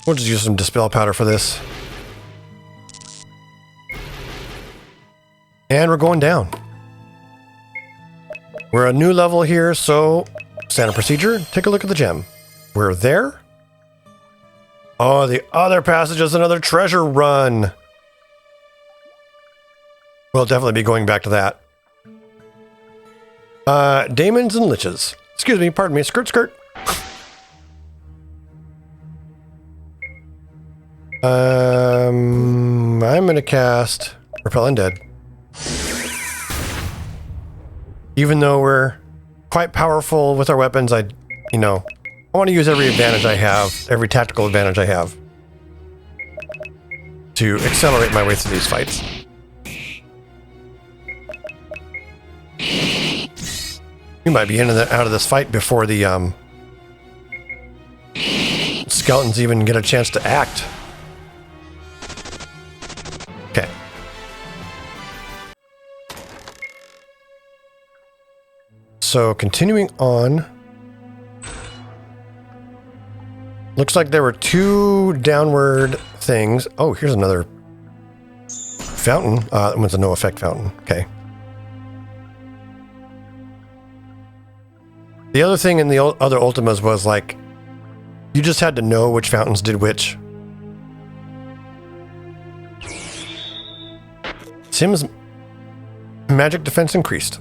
We'll just use some dispel powder for this. And we're going down. We're a new level here, so standard procedure, take a look at the gem. We're there. Oh, the other passage is another treasure run. We'll definitely be going back to that. Daemons and liches. Excuse me, pardon me, skirt. I'm gonna cast Repel Undead. Even though we're quite powerful with our weapons, I want to use every advantage I have, every tactical advantage I have to accelerate my way through these fights. We might be in and out of this fight before the skeletons even get a chance to act. Okay. So continuing on, looks like there were two downward things. Oh, here's another fountain. That one's a no effect fountain. Okay. The other thing in the other Ultimas was like, you just had to know which fountains did which. Sim's magic defense increased.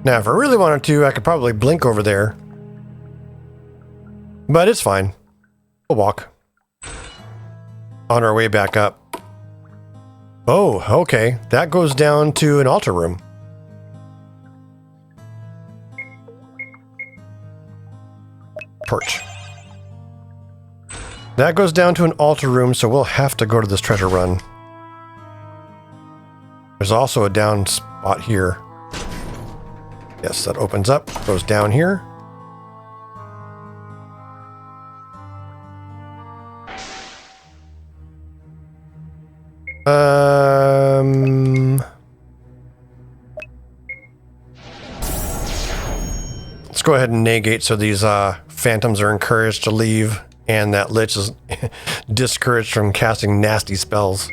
Now, if I really wanted to, I could probably blink over there. But it's fine. We'll walk. On our way back up. Oh, okay. That goes down to an altar room. Torch. That goes down to an altar room, so we'll have to go to this treasure run. There's also a down spot here. Yes, that opens up, goes down here. Let's go ahead and negate so these phantoms are encouraged to leave and that Lich is discouraged from casting nasty spells.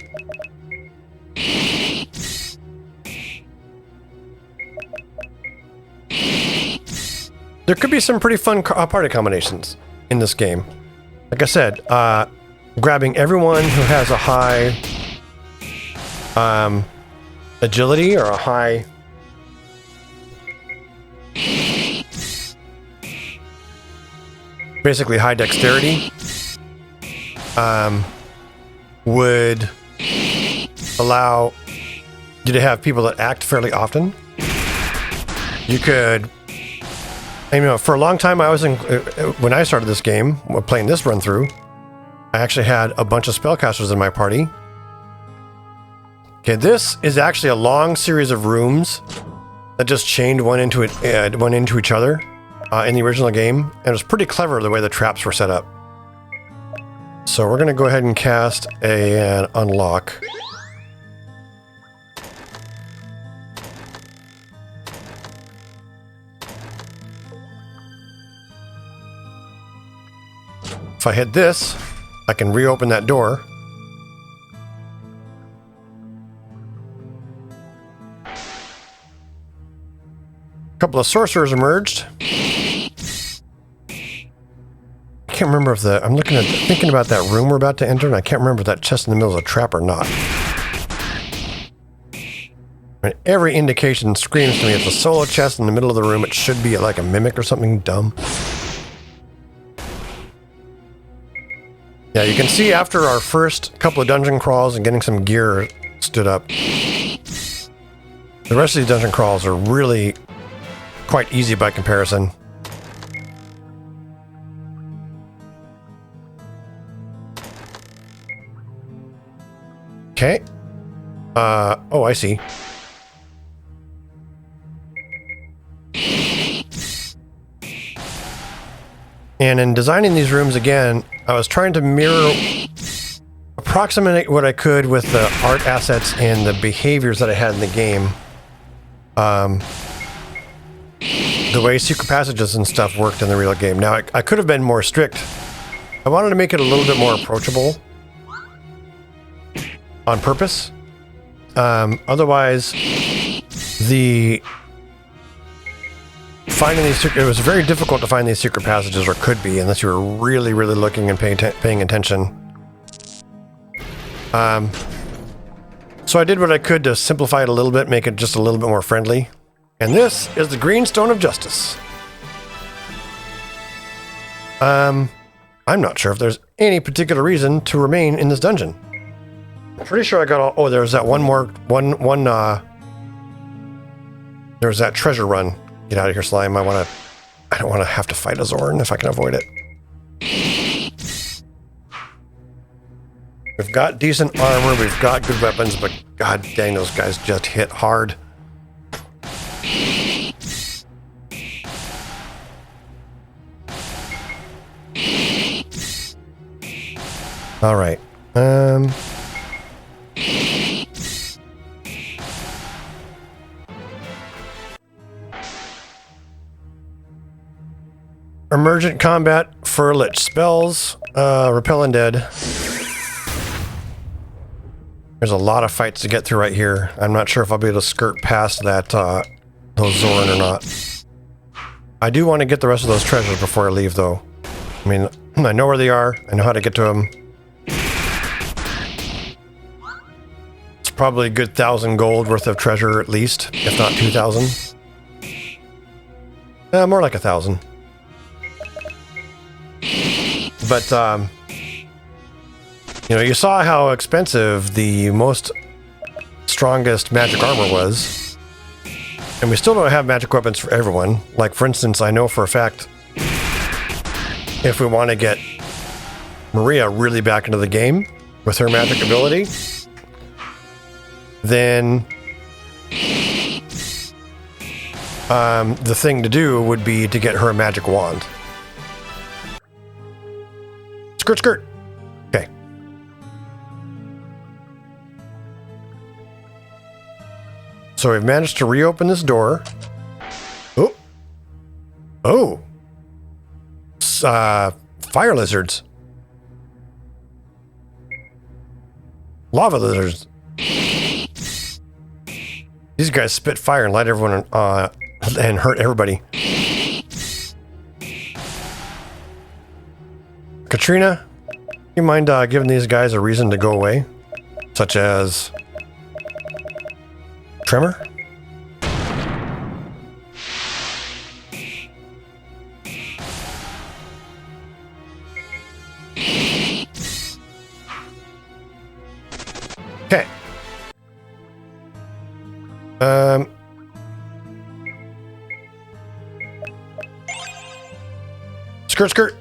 There could be some pretty fun party combinations in this game. Like I said, grabbing everyone who has a high agility or a high basically high dexterity would allow you to have people that act fairly often. You could, for a long time I was when I started this game, playing this run through, I actually had a bunch of spellcasters in my party. Okay, this is actually a long series of rooms that just chained one into each other in the original game, and it was pretty clever the way the traps were set up. So we're going to go ahead and cast an unlock. If I hit this, I can reopen that door. A couple of sorcerers emerged. I can't remember if I'm thinking about that room we're about to enter, and I can't remember if that chest in the middle is a trap or not. And every indication screams to me it's a solo chest in the middle of the room. It should be like a mimic or something dumb. Yeah, you can see after our first couple of dungeon crawls and getting some gear stood up, the rest of these dungeon crawls are really quite easy by comparison. Okay. Oh, I see. And in designing these rooms again, I was trying to approximate what I could with the art assets and the behaviors that I had in the game. the way secret passages and stuff worked in the real game. Now, I could have been more strict. I wanted to make it a little bit more approachable on purpose. Otherwise, finding these it was very difficult to find these secret passages, or could be, unless you were really, really looking and paying attention. So I did what I could to simplify it a little bit, make it just a little bit more friendly. And this is the Green Stone of Justice. I'm not sure if there's any particular reason to remain in this dungeon. I'm pretty sure I got all... Oh, there's that there's that treasure run. Get out of here, slime. I don't want to have to fight a Zorn if I can avoid it. We've got decent armor, we've got good weapons, but god dang, those guys just hit hard. All right. Emergent combat for Lich spells, repel undead. There's a lot of fights to get through right here. I'm not sure if I'll be able to skirt past that those Zorn or not. I do want to get the rest of those treasures before I leave, though. I mean, I know where they are. I know how to get to them. It's probably a good 1,000 gold worth of treasure at least, if not 2,000. More like 1,000. But, you know, you saw how expensive the most strongest magic armor was. And we still don't have magic weapons for everyone. Like, for instance, I know for a fact, if we want to get Maria really back into the game with her magic ability, then the thing to do would be to get her a magic wand. Skirt, skirt. Okay. So we've managed to reopen this door. Oh. Oh. Fire lizards. Lava lizards. These guys spit fire and light everyone and hurt everybody. Katrina, you mind giving these guys a reason to go away? Such as... Tremor? Okay. Skirt, skirt.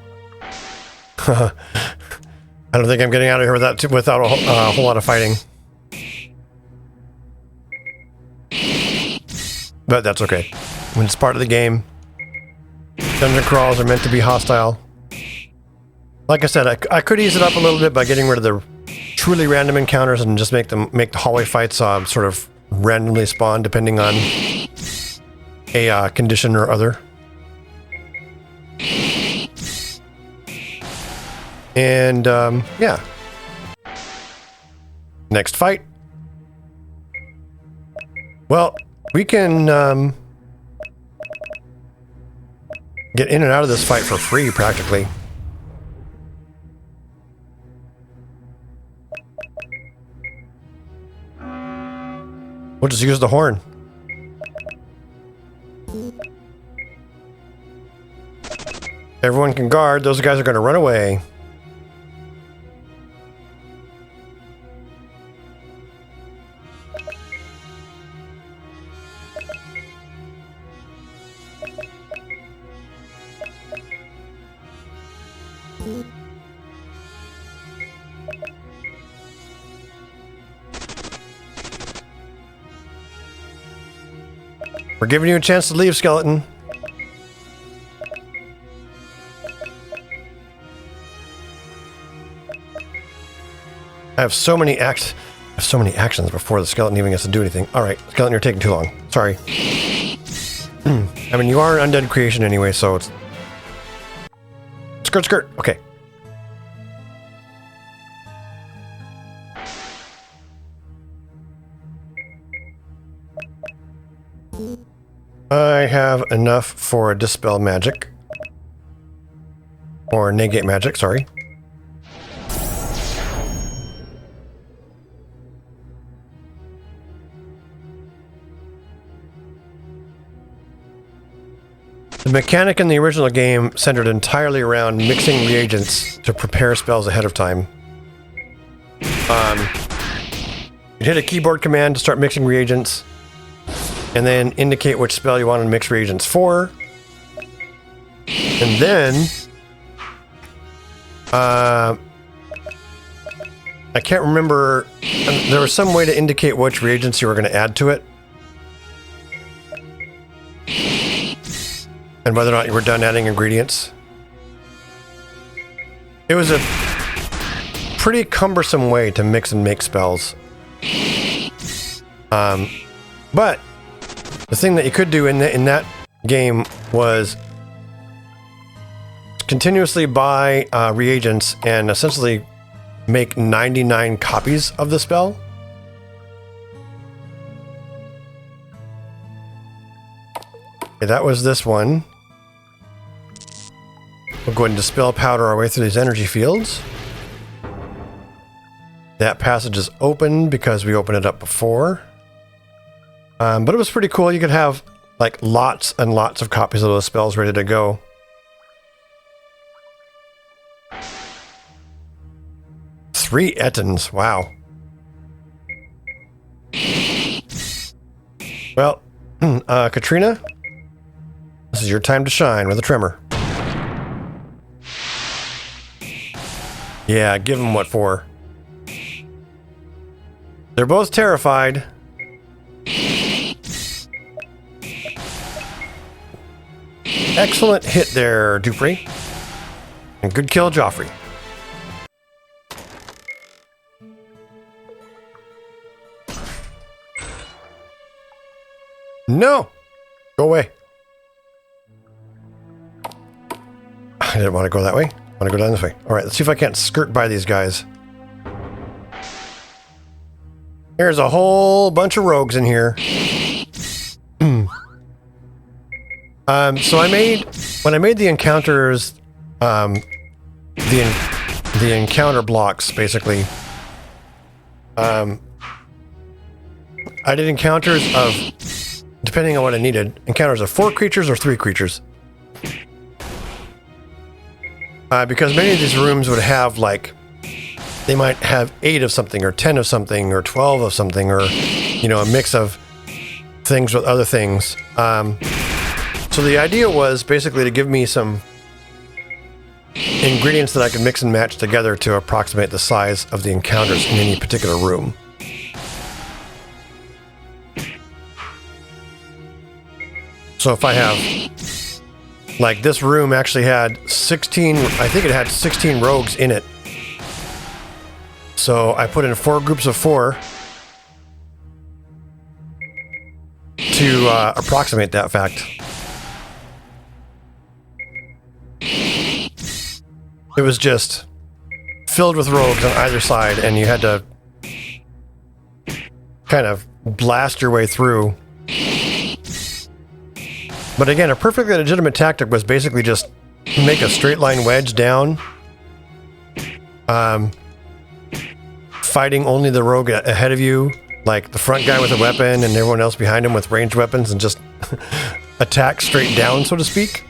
I don't think I'm getting out of here without a whole lot of fighting. But that's okay. When it's part of the game, dungeon crawls are meant to be hostile. Like I said, I could ease it up a little bit by getting rid of the truly random encounters and just make the hallway fights sort of randomly spawn depending on a condition or other. And yeah. Next fight. Well, we can get in and out of this fight for free, practically. We'll just use the horn. Everyone can guard. Those guys are going to run away. We're giving you a chance to leave, skeleton. I have so many actions before the skeleton even gets to do anything. All right, skeleton, you're taking too long. Sorry. I I mean, you are an undead creation anyway, so it's... Skirt, skirt. Okay. I have enough for a dispel magic. Or negate magic, sorry. The mechanic in the original game centered entirely around mixing reagents to prepare spells ahead of time. You'd hit a keyboard command to start mixing reagents, and then indicate which spell you want to mix reagents for. And then... I can't remember... There was some way to indicate which reagents you were going to add to it. And whether or not you were done adding ingredients. It was a pretty cumbersome way to mix and make spells. But the thing that you could do in that game was continuously buy reagents and essentially make 99 copies of the spell. Okay, that was this one. We'll go ahead and dispel powder our way through these energy fields. That passage is open because we opened it up before. But it was pretty cool. You could have like lots and lots of copies of those spells ready to go. Three Ettins, wow. Well, Katrina, this is your time to shine with a tremor. Yeah, give them what for. They're both terrified. Excellent hit there, Dupree. And good kill, Joffrey. No! Go away. I didn't want to go that way. I want to go down this way. Alright, let's see if I can't skirt by these guys. There's a whole bunch of rogues in here. So when I made the encounters, the encounter blocks, basically, I did encounters of, depending on what I needed, encounters of 4 creatures or 3 creatures. Because many of these rooms would have, like, they might have 8 of something, or 10 of something, or 12 of something, or, you know, a mix of things with other things. So the idea was basically to give me some ingredients that I could mix and match together to approximate the size of the encounters in any particular room. So if I have, like, this room actually had 16, I think it had 16 rogues in it. So I put in 4 groups of 4 to approximate that fact. It was just filled with rogues on either side, and you had to kind of blast your way through. But again, a perfectly legitimate tactic was basically just make a straight line wedge down, fighting only the rogue ahead of you, like the front guy with a weapon and everyone else behind him with ranged weapons, and just attack straight down, so to speak,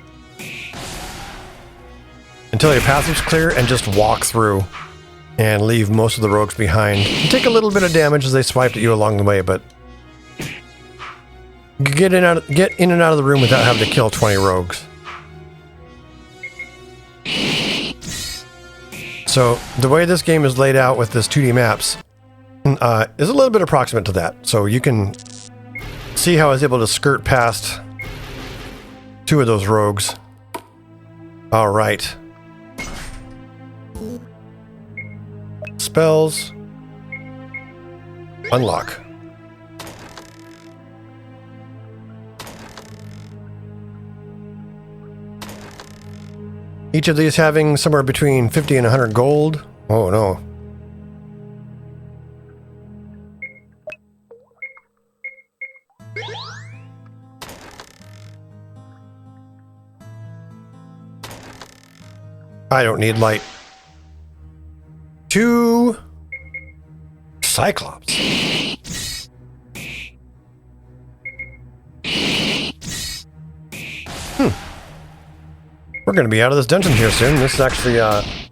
until your path was clear, and just walk through and leave most of the rogues behind. You take a little bit of damage as they swiped at you along the way, but you get in and out of the room without having to kill 20 rogues. So the way this game is laid out with this 2D maps is a little bit approximate to that. So you can see how I was able to skirt past 2 of those rogues. All right. Spells. Unlock. Each of these having somewhere between 50 and 100 gold. Oh no. I don't need light. 2 Cyclops. We're going to be out of this dungeon here soon. This is actually,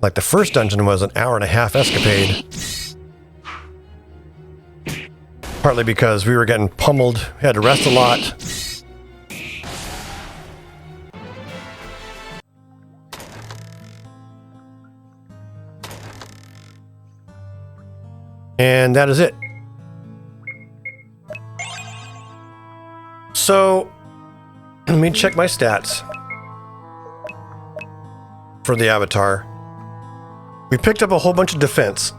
like the first dungeon was an hour-and-a-half escapade. Partly because we were getting pummeled, we had to rest a lot. And that is it. So, let me check my stats for the avatar. We picked up a whole bunch of defense,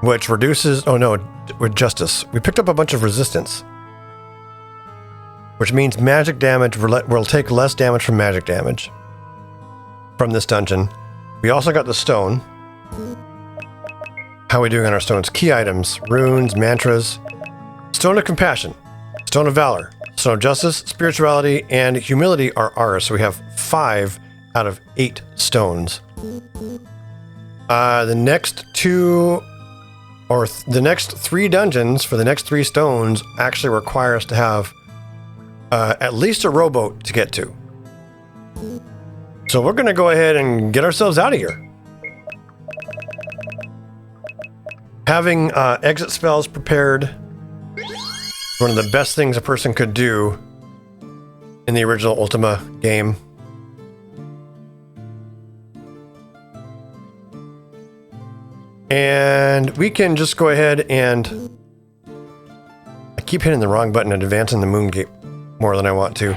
which reduces, oh no, with justice. We picked up a bunch of resistance, which means magic damage, we'll take less damage from magic damage from this dungeon. We also got the stone. How are we doing on our stones? Key items, runes, mantras, stone of compassion, stone of valor, stone of justice, spirituality, and humility are ours. So we have 5 out of 8 stones. The next 2 or the next 3 dungeons for the next 3 stones actually require us to have at least a rowboat to get to. So we're going to go ahead and get ourselves out of here. Having exit spells prepared is one of the best things a person could do in the original Ultima game. And we can just go ahead and... I keep hitting the wrong button and advancing the moon gate more than I want to.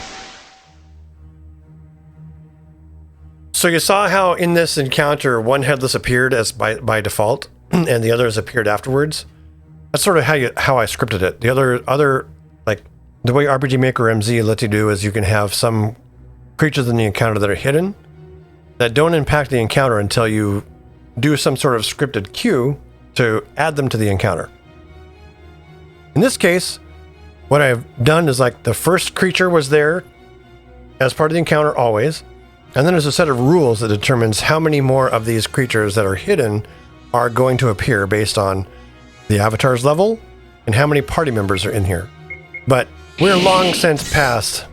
So you saw how in this encounter one headless appeared as by default, and the others appeared afterwards. That's sort of how I scripted it. The other like the way RPG Maker MZ lets you do is you can have some creatures in the encounter that are hidden that don't impact the encounter until you do some sort of scripted cue to add them to the encounter. In this case, what I've done is like the first creature was there as part of the encounter always, and then there's a set of rules that determines how many more of these creatures that are hidden are going to appear based on the avatar's level and how many party members are in here. But we're long since past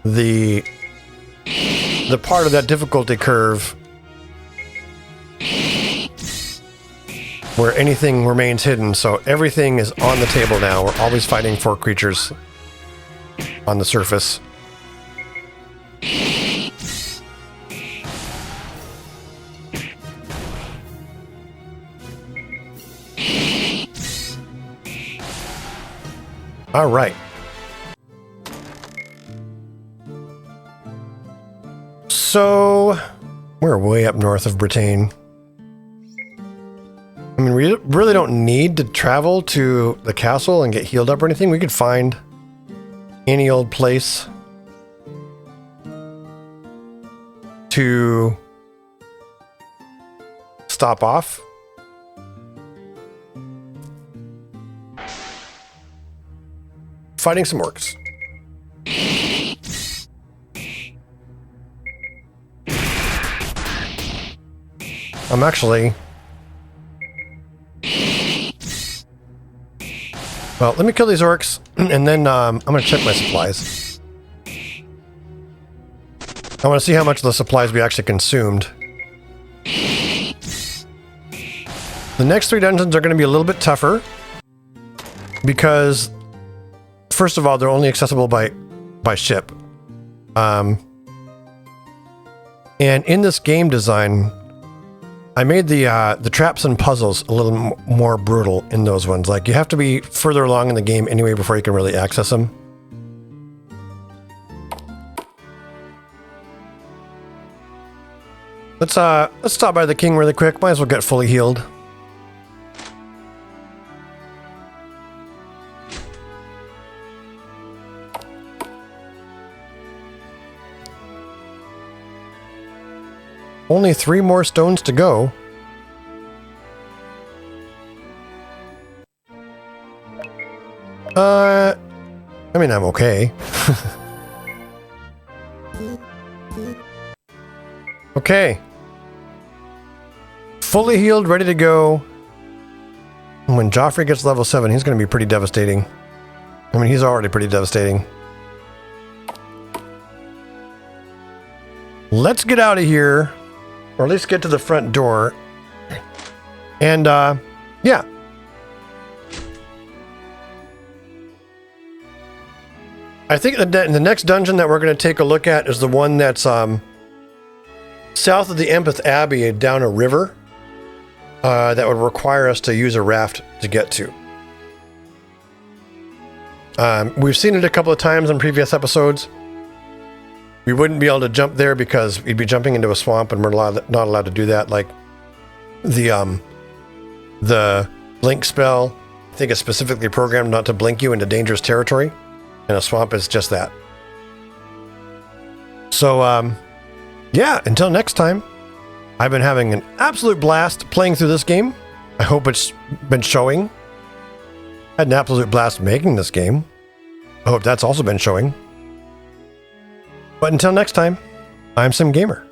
the part of that difficulty curve where anything remains hidden, so everything is on the table now. We're always fighting for creatures on the surface. All right. So, we're way up north of Britain. I mean, we really don't need to travel to the castle and get healed up or anything. We could find any old place to stop off. Fighting some orcs. I'm actually... Well, let me kill these orcs, and then I'm going to check my supplies. I want to see how much of the supplies we actually consumed. The next 3 dungeons are going to be a little bit tougher, because... First of all, they're only accessible by ship. And in this game design, I made the traps and puzzles a little more brutal in those ones. Like, you have to be further along in the game anyway before you can really access them. Let's stop by the king really quick. Might as well get fully healed. only 3 more stones to go. I mean, I'm okay. Okay. Fully healed, ready to go. And when Joffrey gets level 7, he's going to be pretty devastating. I mean, he's already pretty devastating. Let's get out of here. Or at least get to the front door. And, yeah. I think the next dungeon that we're going to take a look at is the one that's south of the Empeth Abbey down a river that would require us to use a raft to get to. We've seen it a couple of times in previous episodes. We wouldn't be able to jump there because we'd be jumping into a swamp, and we're not allowed to do that. Like the blink spell, I think is specifically programmed not to blink you into dangerous territory. And a swamp is just that. So, yeah, until next time, I've been having an absolute blast playing through this game. I hope it's been showing. I had an absolute blast making this game. I hope that's also been showing. But until next time, I'm SimGamer.